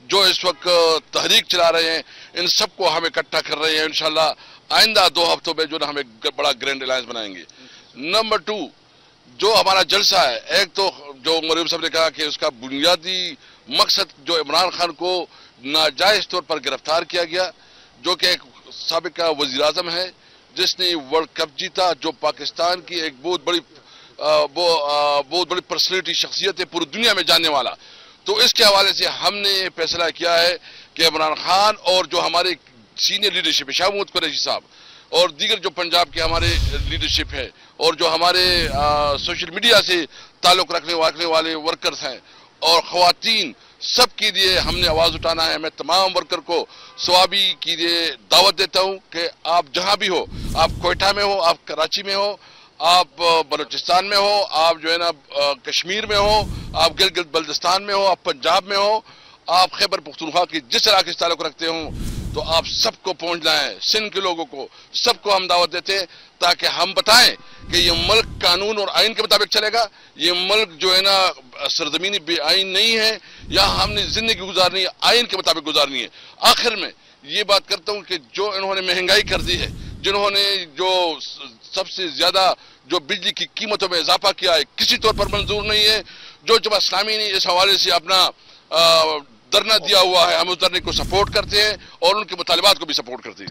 جو اس وقت تحریک چلا رہے ہیں، ان سب کو ہم اکٹھا کر رہے ہیں۔ انشاءاللہ آئندہ 2 ہفتوں میں جو نا ہم ایک بڑا گرینڈ الائنس بنائیں گے۔ نمبر 2، جو ہمارا جلسہ ہے، ایک تو جو مریم صاحب نے کہا کہ اس کا بنیادی مقصد جو عمران خان کو ناجائز طور پر گرفتار کیا گیا، جو کہ ایک سابق وزیر اعظم ہے جس نے ورلڈ کپ جیتا، جو پاکستان کی ایک بہت بڑی پرسنالٹی، شخصیت ہے پوری دنیا میں جاننے والا۔ تو اس کے حوالے سے ہم نے فیصلہ کیا ہے کہ عمران خان اور جو ہمارے سینئر لیڈرشپ ہے، شاہ محمود قریشی صاحب اور دیگر جو پنجاب کے ہمارے لیڈرشپ ہے، اور جو ہمارے سوشل میڈیا سے تعلق رکھنے والے ورکرز ہیں اور خواتین، سب کے لیے ہم نے آواز اٹھانا ہے۔ میں تمام ورکر کو ثوابی کے لیے دعوت دیتا ہوں کہ آپ جہاں بھی ہو، آپ کوئٹہ میں ہو، آپ کراچی میں ہو، آپ بلوچستان میں ہو، آپ جو ہے نا کشمیر میں ہو، آپ گلگت بلتستان میں ہو، آپ پنجاب میں ہو، آپ خیبر پختونخوا کی جس علاقے سے تعلق رکھتے ہوں، تو آپ سب کو پہنچنا ہے، سندھ کے لوگوں کو سب کو ہم دعوت دیتے ہیں تاکہ ہم بتائیں کہ یہ ملک قانون اور آئین کے مطابق چلے گا۔ یہ ملک جو ہے نا سرزمینی بے آئین نہیں ہے، یہاں ہم نے زندگی گزارنی ہے، آئین کے مطابق گزارنی ہے۔ آخر میں یہ بات کرتا ہوں کہ جو انہوں نے مہنگائی کر دی ہے، جنہوں نے جو سب سے زیادہ جو بجلی کی قیمتوں میں اضافہ کیا ہے، کسی طور پر منظور نہیں ہے۔ جو جماعت اسلامی نے اس حوالے سے اپنا دھرنا دیا ہوا ہے، ہم اس دھرنے کو سپورٹ کرتے ہیں اور ان کے مطالبات کو بھی سپورٹ کرتے ہیں۔